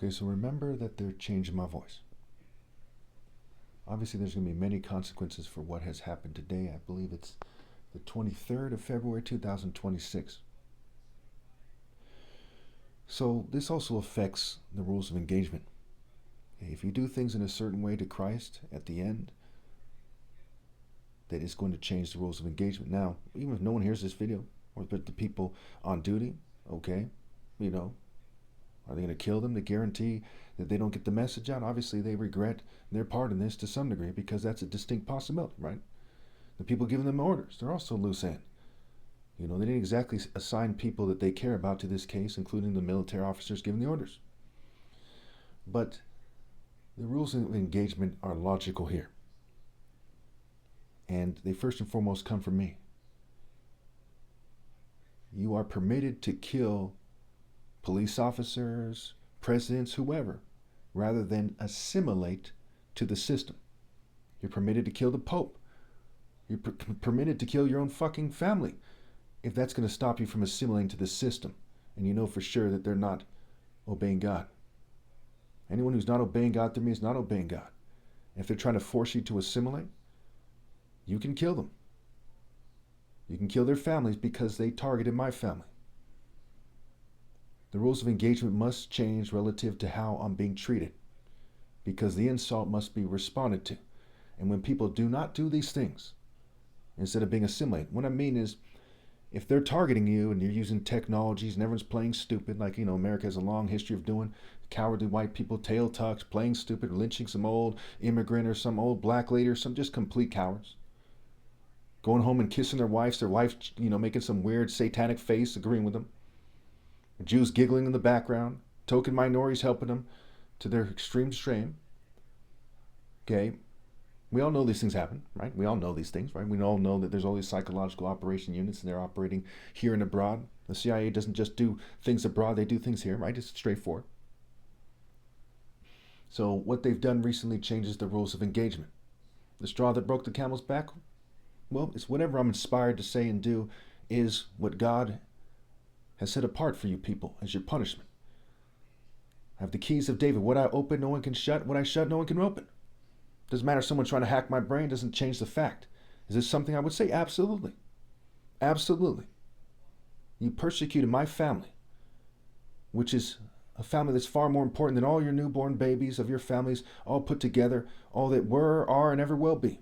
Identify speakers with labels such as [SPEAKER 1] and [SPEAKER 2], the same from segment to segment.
[SPEAKER 1] Okay, so remember that they're changing my voice. Obviously, there's going to be many consequences for what has happened today. I believe it's the 23rd of February, 2026. So this also affects the rules of engagement. If you do things in a certain way to Christ at the end, that is going to change the rules of engagement. Now, even if no one hears this video, or but the people on duty, okay, are they going to kill them to guarantee that they don't get the message out? Obviously, they regret their part in this to some degree because that's a distinct possibility, right? The people giving them orders, they're also loose end. They didn't exactly assign people that they care about to this case, including the military officers giving the orders. But the rules of engagement are logical here. And they first and foremost come from me. You are permitted to kill police officers, presidents, whoever, rather than assimilate to the system. You're permitted to kill the Pope. You're permitted to kill your own fucking family if that's going to stop you from assimilating to the system and you know for sure that they're not obeying God. Anyone who's not obeying God through me is not obeying God. If they're trying to force you to assimilate, you can kill them. You can kill their families because they targeted my family. The rules of engagement must change relative to how I'm being treated because the insult must be responded to. And when people do not do these things, instead of being assimilated, what I mean is if they're targeting you and you're using technologies and everyone's playing stupid, like, America has a long history of doing, cowardly white people, tail tucks, playing stupid, or lynching some old immigrant or some old black lady or some just complete cowards. Going home and kissing their wife, making some weird satanic face, agreeing with them. Jews giggling in the background, token minorities helping them to their extreme shame. Okay, we all know these things happen, right? We all know these things, right? We all know that there's all these psychological operation units and they're operating here and abroad. The CIA doesn't just do things abroad, they do things here, right? It's straightforward. So what they've done recently changes the rules of engagement. The straw that broke the camel's back, well, it's whatever I'm inspired to say and do is what God has set apart for you people as your punishment. I have the keys of David. What I open, no one can shut. What I shut, no one can open. Doesn't matter if someone trying to hack my brain, doesn't change the fact. Is this something I would say? Absolutely. Absolutely. You persecuted my family, which is a family that's far more important than all your newborn babies of your families all put together, all that were, are, and ever will be,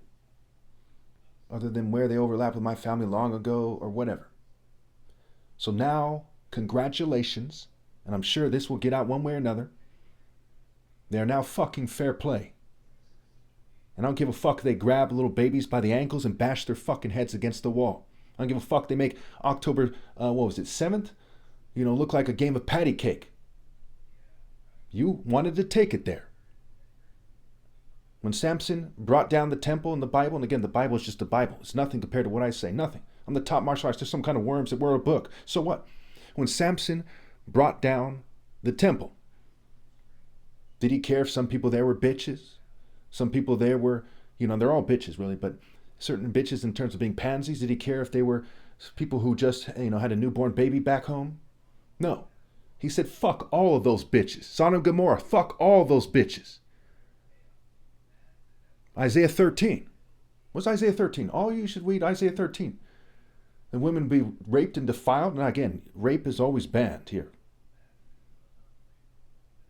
[SPEAKER 1] other than where they overlap with my family long ago or whatever. So now, congratulations, and I'm sure this will get out one way or another. They are now fucking fair play. And I don't give a fuck if they grab little babies by the ankles and bash their fucking heads against the wall. I don't give a fuck they make October, 7th, look like a game of patty cake. You wanted to take it there. When Samson brought down the temple in the Bible, and again, the Bible is just the Bible. It's nothing compared to what I say, nothing. I'm the top martial artist. There's some kind of worms that were a book. So what? When Samson brought down the temple, did he care if some people there were bitches? Some people there were, they're all bitches really, but certain bitches in terms of being pansies. Did he care if they were people who just, had a newborn baby back home? No. He said, fuck all of those bitches. Sodom and Gomorrah, fuck all those bitches. Isaiah 13. What's Isaiah 13? All you should read Isaiah 13. The women be raped and defiled. Now again, rape is always banned here.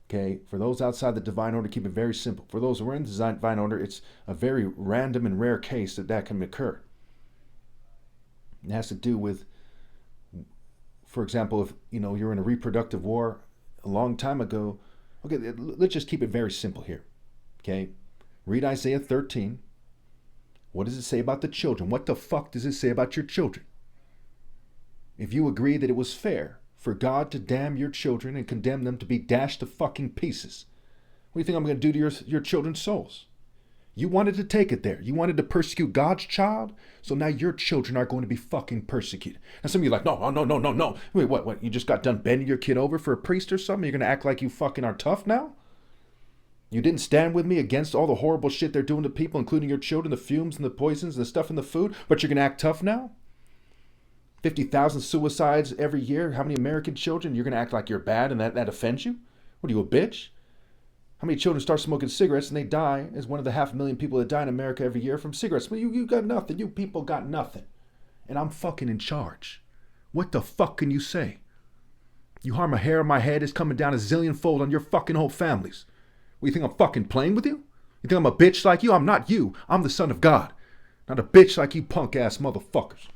[SPEAKER 1] Okay, for those outside the divine order, keep it very simple. For those who are in the divine order, it's a very random and rare case that can occur. It has to do with, for example, if you're in a reproductive war a long time ago. Okay, let's just keep it very simple here. Okay, read Isaiah 13. What does it say about the children? What the fuck does it say about your children? If you agree that it was fair for God to damn your children and condemn them to be dashed to fucking pieces, what do you think I'm going to do to your children's souls? You wanted to take it there. You wanted to persecute God's child, so now your children are going to be fucking persecuted. And some of you are like, no. Wait, what? You just got done bending your kid over for a priest or something? You're going to act like you fucking are tough now? You didn't stand with me against all the horrible shit they're doing to people, including your children, the fumes and the poisons and the stuff in the food, but you're going to act tough now? 50,000 suicides every year. How many American children? You're going to act like you're bad and that offends you? What are you, a bitch? How many children start smoking cigarettes and they die as one of the 500,000 people that die in America every year from cigarettes? Well, you got nothing. You people got nothing. And I'm fucking in charge. What the fuck can you say? You harm a hair on my head, it's coming down a zillion fold on your fucking whole families. What, you think I'm fucking playing with you? You think I'm a bitch like you? I'm not you. I'm the son of God. Not a bitch like you punk ass motherfuckers.